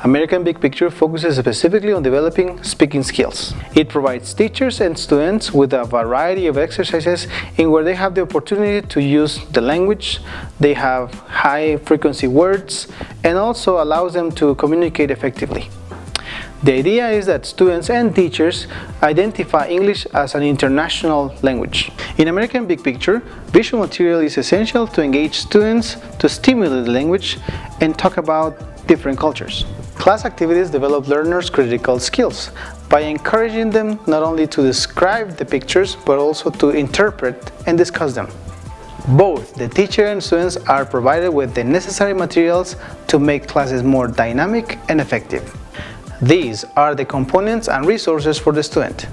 American Big Picture focuses specifically on developing speaking skills. It provides teachers and students with a variety of exercises in where they have the opportunity to use the language, they have high-frequency words, and also allows them to communicate effectively. The idea is that students and teachers identify English as an international language. In American Big Picture, visual material is essential to engage students, to stimulate the language, and talk about different cultures. Class activities develop learners' critical skills by encouraging them not only to describe the pictures but also to interpret and discuss them. Both the teacher and students are provided with the necessary materials to make classes more dynamic and effective. These are the components and resources for the student.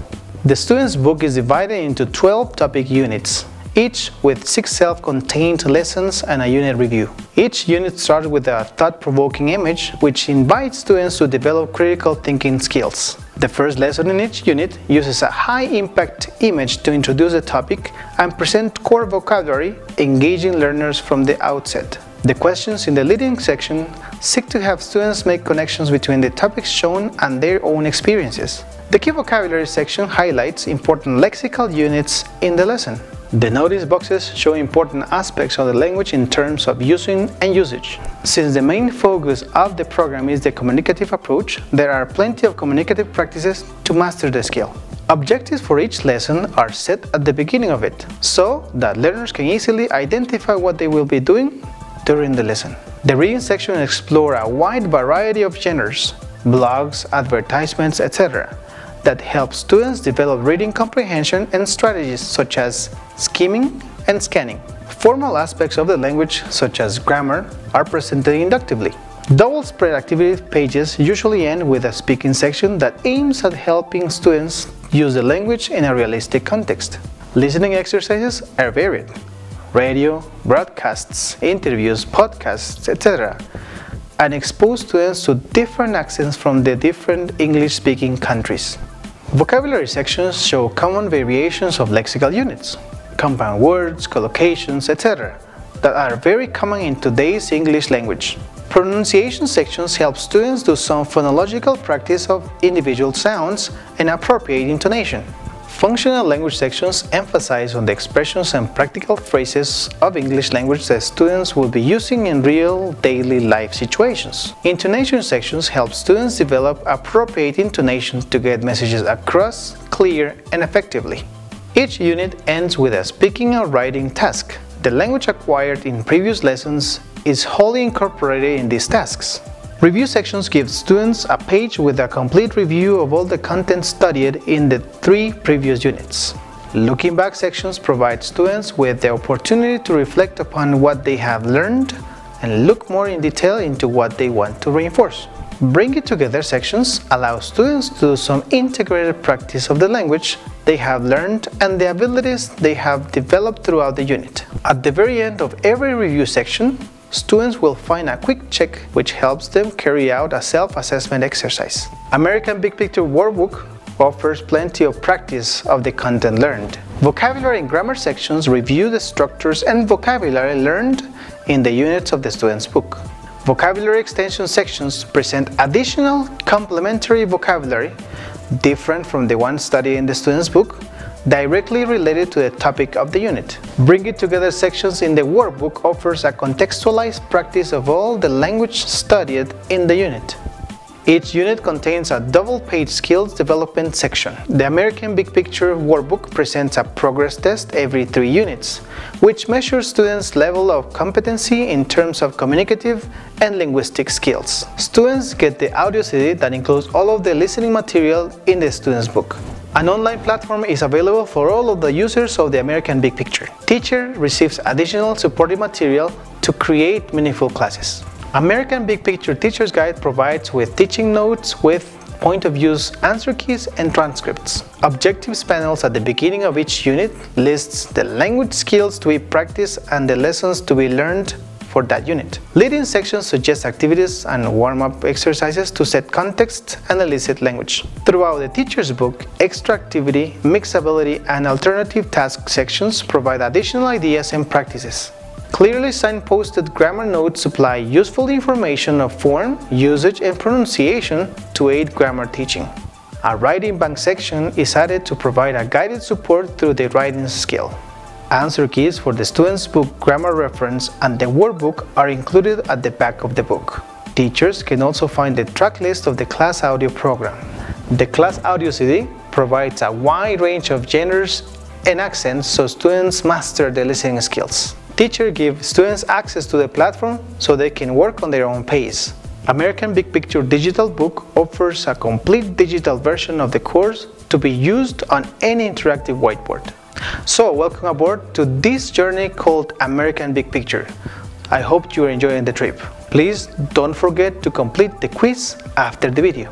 The student's book is divided into 12 topic units, each with 6 self-contained lessons and a unit review. Each unit starts with a thought-provoking image which invites students to develop critical thinking skills. The first lesson in each unit uses a high-impact image to introduce the topic and present core vocabulary, engaging learners from the outset. The questions in the leading section seek to have students make connections between the topics shown and their own experiences. The key vocabulary section highlights important lexical units in the lesson. The notice boxes show important aspects of the language in terms of using and usage. Since the main focus of the program is the communicative approach, there are plenty of communicative practices to master the skill. Objectives for each lesson are set at the beginning of it, so that learners can easily identify what they will be doing during the lesson. The reading section explores a wide variety of genres, blogs, advertisements, etc. that help students develop reading comprehension and strategies such as skimming and scanning. Formal aspects of the language, such as grammar, are presented inductively. Double-spread activity pages usually end with a speaking section that aims at helping students use the language in a realistic context. Listening exercises are varied: radio, broadcasts, interviews, podcasts, etc. and expose students to different accents from the different English-speaking countries. Vocabulary sections show common variations of lexical units, compound words, collocations, etc. that are very common in today's English language. Pronunciation sections help students do some phonological practice of individual sounds and appropriate intonation. Functional language sections emphasize on the expressions and practical phrases of English language that students will be using in real daily life situations. Intonation sections help students develop appropriate intonation to get messages across clear and effectively. Each unit ends with a speaking or writing task. The language acquired in previous lessons is wholly incorporated in these tasks. Review sections give students a page with a complete review of all the content studied in the 3 previous units. Looking back sections provide students with the opportunity to reflect upon what they have learned and look more in detail into what they want to reinforce. Bring it together sections allow students to do some integrated practice of the language they have learned and the abilities they have developed throughout the unit. At the very end of every review section, students will find a quick check which helps them carry out a self-assessment exercise. American Big Picture Workbook offers plenty of practice of the content learned. Vocabulary and grammar sections review the structures and vocabulary learned in the units of the student's book. Vocabulary extension sections present additional complementary vocabulary, different from the one studied in the student's book, directly related to the topic of the unit. Bring It Together sections in the workbook offers a contextualized practice of all the language studied in the unit. Each unit contains a double-page skills development section. The American Big Picture Workbook presents a progress test every 3 units, which measures students' level of competency in terms of communicative and linguistic skills. Students get the audio CD that includes all of the listening material in the student's book. An online platform is available for all of the users of the American Big Picture. Teacher receives additional supporting material to create meaningful classes. American Big Picture Teacher's Guide provides with teaching notes with point-of-use answer keys and transcripts. Objectives panels at the beginning of each unit lists the language skills to be practiced and the lessons to be learned for that unit. Leading sections suggest activities and warm-up exercises to set context and elicit language. Throughout the teacher's book, extra activity, mixability, and alternative task sections provide additional ideas and practices. Clearly signposted grammar notes supply useful information of form, usage, and pronunciation to aid grammar teaching. A writing bank section is added to provide a guided support through the writing skill. Answer keys for the student's book grammar reference and the workbook are included at the back of the book. Teachers can also find the track list of the class audio program. The class audio CD provides a wide range of genres and accents so students master the listening skills. Teachers give students access to the platform so they can work on their own pace. American Big Picture Digital Book offers a complete digital version of the course to be used on any interactive whiteboard. So, welcome aboard to this journey called American Big Picture. I hope you are enjoying the trip. Please don't forget to complete the quiz after the video.